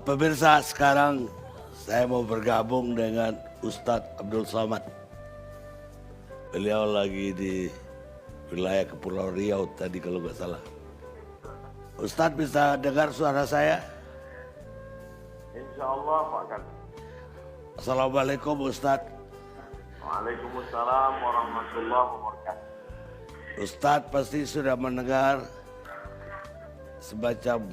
Pemirsa, sekarang saya mau bergabung dengan Ustadz Abdul Somad. Beliau lagi di wilayah Kepulauan Riau tadi kalau nggak salah. Ustadz bisa dengar suara saya? Insya Allah Pak Kan. Assalamualaikum Ustadz. Waalaikumsalam warahmatullahi wabarakatuh. Ustadz pasti sudah mendengar semacam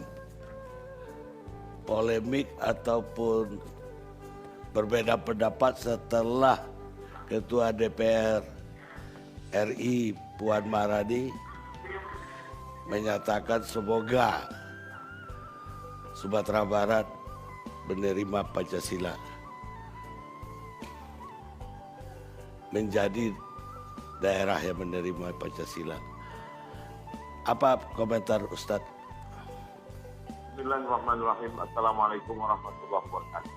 polemik ataupun berbeda pendapat setelah Ketua DPR RI Puan Maharani menyatakan semoga Sumatera Barat menerima Pancasila, menjadi daerah yang menerima Pancasila. Apa komentar Ustadz? Bismillahirrahmanirrahim. Assalamualaikum warahmatullahi wabarakatuh.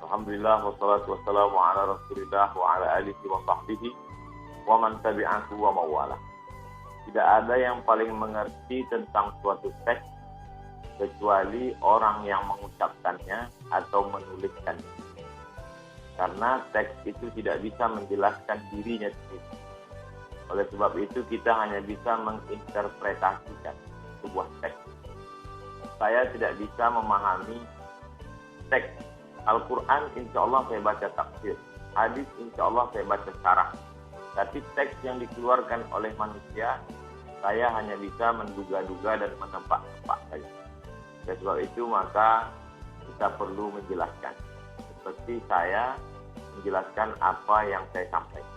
Alhamdulillah wassalatu wassalamu ala Rasulillah wa ala alihi wa sahbihi wa man tabi'ahu wa mawala. Tidak ada yang paling mengerti tentang suatu teks kecuali orang yang mengucapkannya atau menuliskannya. Karena teks itu tidak bisa menjelaskan dirinya sendiri. Oleh sebab itu kita hanya bisa menginterpretasikan sebuah teks. Saya tidak bisa memahami teks Al-Quran, insya Allah saya baca tafsir. Hadis, insya Allah saya baca syarah. Tapi teks yang dikeluarkan oleh manusia, saya hanya bisa menduga-duga dan menebak-nebak saja. Oleh sebab itu maka kita perlu menjelaskan. Seperti saya menjelaskan apa yang saya sampaikan.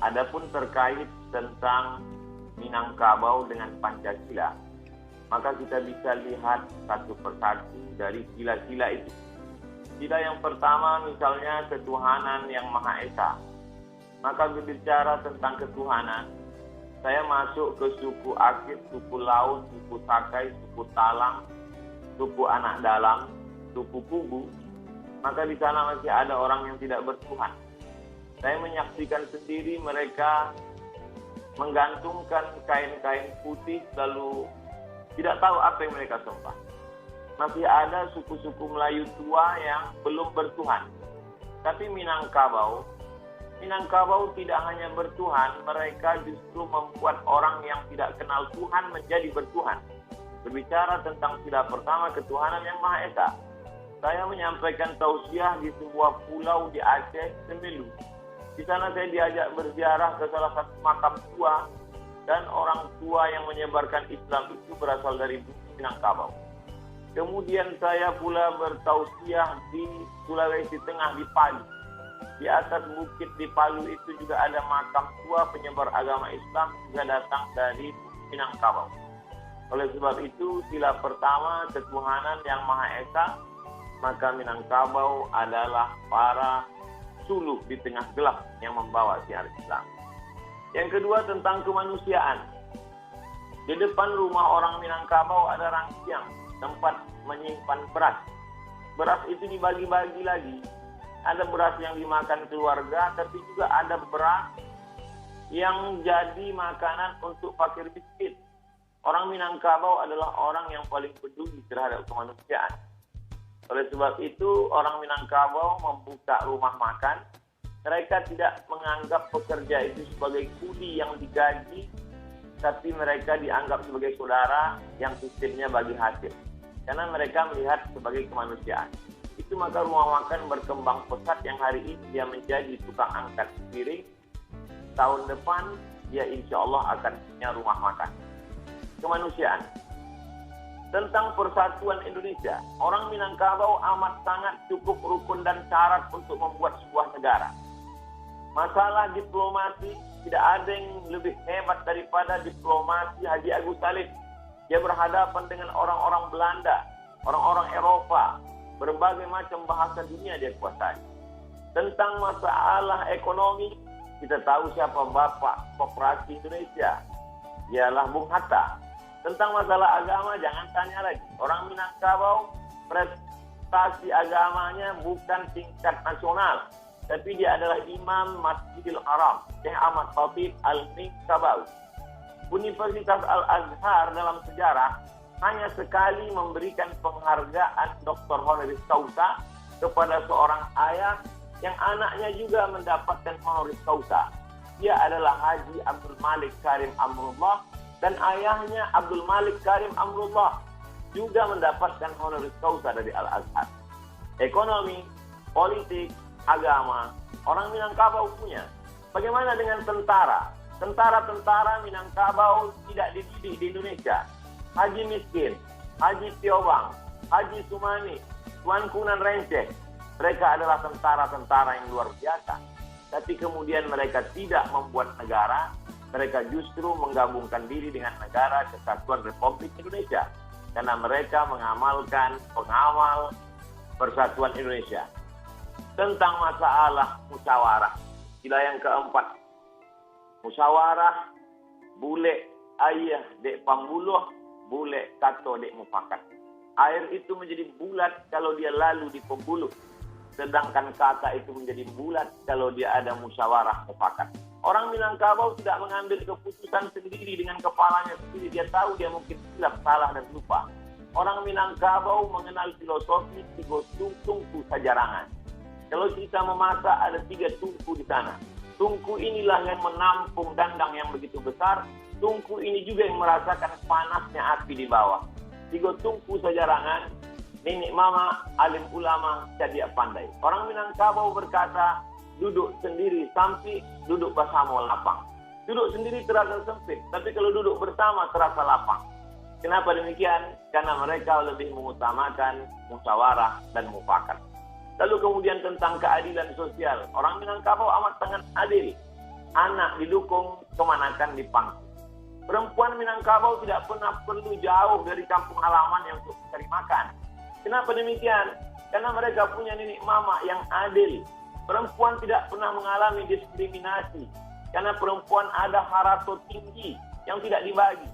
Adapun terkait tentang Minangkabau dengan Pancasila, maka kita bisa lihat satu persatu dari sila-sila itu. Sila yang pertama misalnya ketuhanan yang Maha Esa. Maka berbicara tentang ketuhanan, saya masuk ke suku Akit, suku Laut, suku Sakai, suku Talang, suku Anak Dalam, suku Kubu. Maka di sana masih ada orang yang tidak bertuhan. Saya menyaksikan sendiri mereka menggantungkan kain-kain putih lalu tidak tahu apa yang mereka sembah. Masih ada suku-suku Melayu tua yang belum bertuhan. Tapi Minangkabau tidak hanya bertuhan, mereka justru membuat orang yang tidak kenal Tuhan menjadi bertuhan. Berbicara tentang sila pertama ketuhanan yang Maha Esa. Saya menyampaikan tausiah di sebuah pulau di Aceh, Semelu. Di sana saya diajak berziarah ke salah satu makam tua. Dan orang tua yang menyebarkan Islam itu berasal dari Minangkabau. Kemudian saya pula bertausiah di Sulawesi Tengah di Palu. Di atas bukit di Palu itu juga ada makam tua penyebar agama Islam juga datang dari Minangkabau. Oleh sebab itu sila pertama ketuhanan yang Maha Esa, maka Minangkabau adalah para suluk di tengah gelap yang membawa syiar Islam. Yang kedua tentang kemanusiaan. Di depan rumah orang Minangkabau ada rangsiang, tempat menyimpan beras. Beras itu dibagi-bagi lagi. Ada beras yang dimakan keluarga, tapi juga ada beras yang jadi makanan untuk fakir miskin. Orang Minangkabau adalah orang yang paling peduli terhadap kemanusiaan. Oleh sebab itu, orang Minangkabau membuka rumah makan. Mereka tidak menganggap pekerja itu sebagai kuli yang digaji, tapi mereka dianggap sebagai saudara yang sistemnya bagi hasil. Karena mereka melihat sebagai kemanusiaan. Itu maka rumah makan berkembang pesat yang hari ini dia menjadi tukang angkat piring. Tahun depan dia insya Allah akan punya rumah makan. Kemanusiaan. Tentang persatuan Indonesia, orang Minangkabau amat sangat cukup rukun dan syarat untuk membuat sebuah negara. Masalah diplomasi, tidak ada yang lebih hebat daripada diplomasi Haji Agus Salim. Dia berhadapan dengan orang-orang Belanda, orang-orang Eropa, berbagai macam bahasa dunia dia kuasai. Tentang masalah ekonomi, kita tahu siapa Bapak Koperasi Indonesia, ialah Bung Hatta. Tentang masalah agama, jangan tanya lagi. Orang Minangkabau, prestasi agamanya bukan tingkat nasional, tapi dia adalah Imam Masjidil Haram, Syekh Ahmad Khatib Al-Minkabawi. Universitas Al-Azhar dalam sejarah hanya sekali memberikan penghargaan Dr. Honoris Causa kepada seorang ayah yang anaknya juga mendapatkan honoris causa. Dia adalah Haji Abdul Malik Karim Amrullah, dan ayahnya Abdul Malik Karim Amrullah juga mendapatkan honoris causa dari Al-Azhar. Ekonomi, politik, agama, orang Minangkabau punya. Bagaimana dengan tentara? Tentara-tentara Minangkabau tidak dididik di Indonesia. Haji Miskin, Haji Tiobang, Haji Sumani, Tuan Kunan Renceh, mereka adalah tentara-tentara yang luar biasa. Tapi kemudian mereka tidak membuat negara, mereka justru menggabungkan diri dengan Negara Kesatuan Republik Indonesia. Karena mereka mengamalkan pengawal Persatuan Indonesia. Tentang masalah musyawarah, sila yang keempat. Musyawarah, bule ayah dek pambuluh, bule kato dek mufakat. Air itu menjadi bulat kalau dia lalu di pembuluh. Sedangkan kata itu menjadi bulat kalau dia ada musyawarah mufakat. Orang Minangkabau tidak mengambil keputusan sendiri dengan kepalanya sendiri. Dia tahu dia mungkin silap, salah, dan lupa. Orang Minangkabau mengenal filosofi tiga tungku sajarangan. Kalau kita memasak ada 3 tungku di sana. Tungku inilah yang menampung dandang yang begitu besar. Tungku ini juga yang merasakan panasnya api di bawah. 3 tungku sajarangan. Nenek mama, alim ulama, cerdik pandai. Orang Minangkabau berkata, duduk sendiri sampai duduk bersama lapang. Duduk sendiri terasa sempit, tapi kalau duduk bersama terasa lapang. Kenapa demikian? Karena mereka lebih mengutamakan musyawarah dan mufakat. Lalu kemudian tentang keadilan sosial. Orang Minangkabau amat sangat adil. Anak didukung, kemanakan dipangku. Perempuan Minangkabau tidak pernah perlu jauh dari kampung halaman yang untuk mencari makan. Kenapa demikian? Karena mereka punya nenek mama yang adil. Perempuan tidak pernah mengalami diskriminasi. Karena perempuan ada harato tinggi yang tidak dibagi.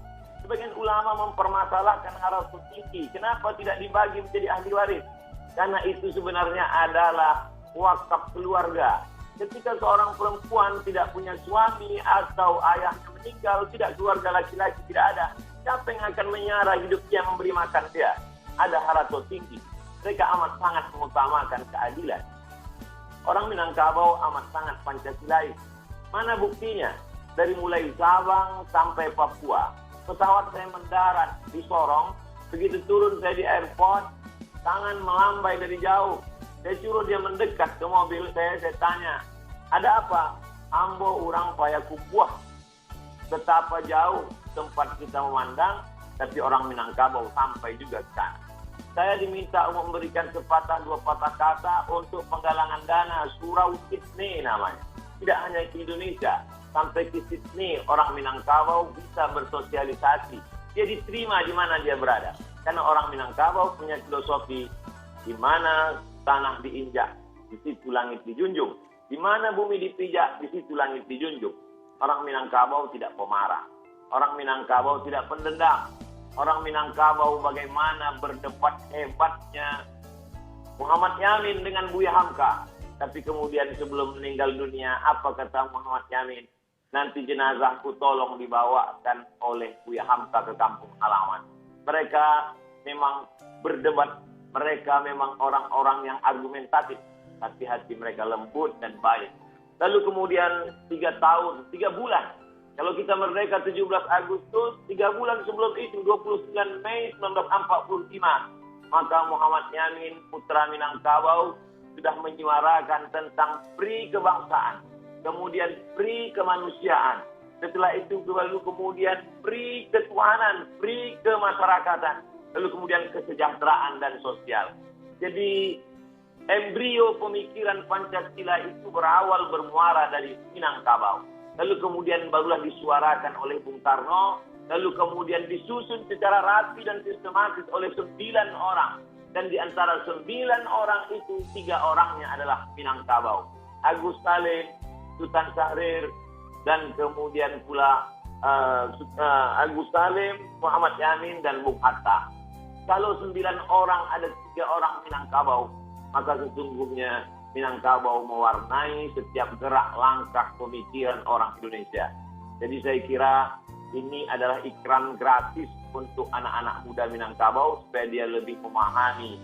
Sebagian ulama mempermasalahkan harato tinggi. Kenapa tidak dibagi menjadi ahli waris? Karena itu sebenarnya adalah wakaf keluarga. Ketika seorang perempuan tidak punya suami atau ayahnya meninggal, tidak keluarga laki-laki tidak ada. Siapa yang akan menyara hidup dia, memberi makan dia? Ada harato tinggi. Mereka amat sangat mengutamakan keadilan. Orang Minangkabau amat sangat Pancasilais. Mana buktinya? Dari mulai Sabang sampai Papua. Pesawat saya mendarat di Sorong. Begitu turun saya di airport, tangan melambai dari jauh. Saya suruh dia mendekat ke mobil saya tanya, ada apa? Ambo urang Payakumbuh. Betapa jauh tempat kita memandang, tapi orang Minangkabau sampai juga ke sana. Saya diminta untuk memberikan sepatah 2 patah kata untuk penggalangan dana Surau Sydney namanya. Tidak hanya di Indonesia, sampai ke Sydney orang Minangkabau bisa bersosialisasi. Dia diterima di mana dia berada. Karena orang Minangkabau punya filosofi di mana tanah diinjak, di situ langit dijunjung. Di mana bumi dipijak, di situ langit dijunjung. Orang Minangkabau tidak pemarah. Orang Minangkabau tidak pendendam. Orang Minangkabau bagaimana berdebat hebatnya Muhammad Yamin dengan Buya Hamka. Tapi kemudian sebelum meninggal dunia, apa kata Muhammad Yamin? Nanti jenazahku tolong dibawakan oleh Buya Hamka ke kampung halaman. Mereka memang berdebat. Mereka memang orang-orang yang argumentatif. Tapi hati mereka lembut dan baik. Lalu kemudian 3 bulan. Kalau kita merdeka 17 Agustus, 3 bulan sebelum itu, 29 Mei 1945. Maka Muhammad Yamin, putra Minangkabau, sudah menyuarakan tentang pri kebangsaan. Kemudian pri kemanusiaan. Setelah itu lalu kemudian pri ketuhanan, pri kemasyarakatan. Lalu kemudian kesejahteraan dan sosial. Jadi embrio pemikiran Pancasila itu berawal bermuara dari Minangkabau. Lalu kemudian barulah disuarakan oleh Bung Karno. Lalu kemudian disusun secara rapi dan sistematis oleh 9 orang. Dan di antara 9 orang itu 3 orangnya adalah Minangkabau. Agus Salim, Sultan Syahrir, dan kemudian pula Agus Salim, Muhammad Yamin, dan Bung Hatta. Kalau 9 orang ada 3 orang Minangkabau, maka sesungguhnya Minangkabau mewarnai setiap gerak langkah pemikiran orang Indonesia. Jadi saya kira ini adalah ikram gratis untuk anak-anak muda Minangkabau supaya dia lebih memahami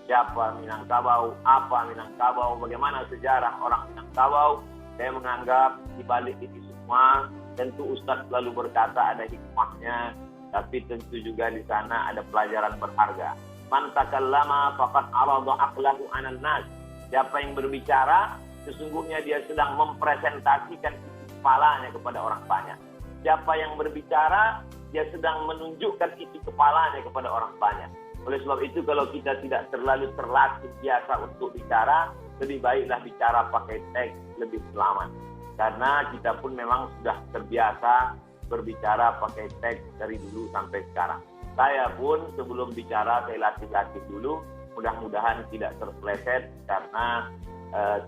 siapa Minangkabau, apa Minangkabau, bagaimana sejarah orang Minangkabau. Saya menganggap di balik ini semua tentu Ustadz selalu berkata ada hikmahnya, tapi tentu juga di sana ada pelajaran berharga. Man takallama faqad arada aqlahu 'alan nas. Siapa yang berbicara, sesungguhnya dia sedang mempresentasikan isi kepalanya kepada orang banyak. Siapa yang berbicara, dia sedang menunjukkan isi kepalanya kepada orang banyak. Oleh sebab itu, kalau kita tidak terlalu terlatih biasa untuk bicara, lebih baiklah bicara pakai teks, lebih selamat. Karena kita pun memang sudah terbiasa berbicara pakai teks dari dulu sampai sekarang. Saya pun sebelum bicara, saya latih-latih dulu. Mudah-mudahan tidak terpeleset karena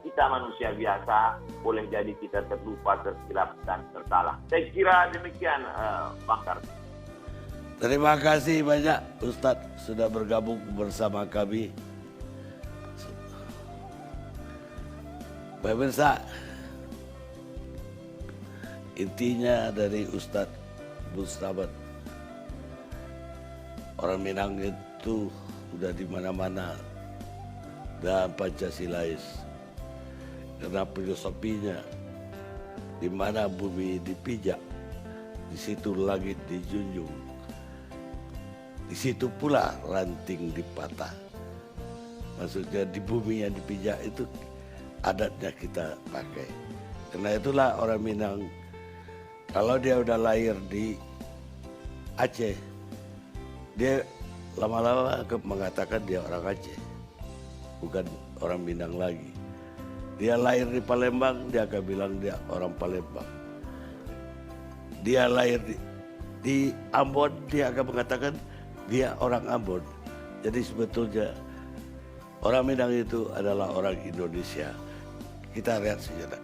kita manusia biasa, boleh jadi kita terlupa, tersilap, dan tersalah. Saya kira demikian, Bang Karti. Terima kasih banyak Ustadz sudah bergabung bersama kami. Pemirsa, intinya dari Ustadz Bustaman, orang Minang itu udah di mana-mana dan Pancasilais, karena filosofinya di mana bumi dipijak, di situ langit dijunjung, di situ pula ranting dipatah. Maksudnya di bumi yang dipijak itu adatnya kita pakai. Karena itulah orang Minang, kalau dia udah lahir di Aceh, dia lama-lama mengatakan dia orang Aceh, bukan orang Minang lagi. Dia lahir di Palembang, dia akan bilang dia orang Palembang. Dia lahir di Ambon, dia akan mengatakan dia orang Ambon. Jadi sebetulnya orang Minang itu adalah orang Indonesia. Kita lihat sejenak.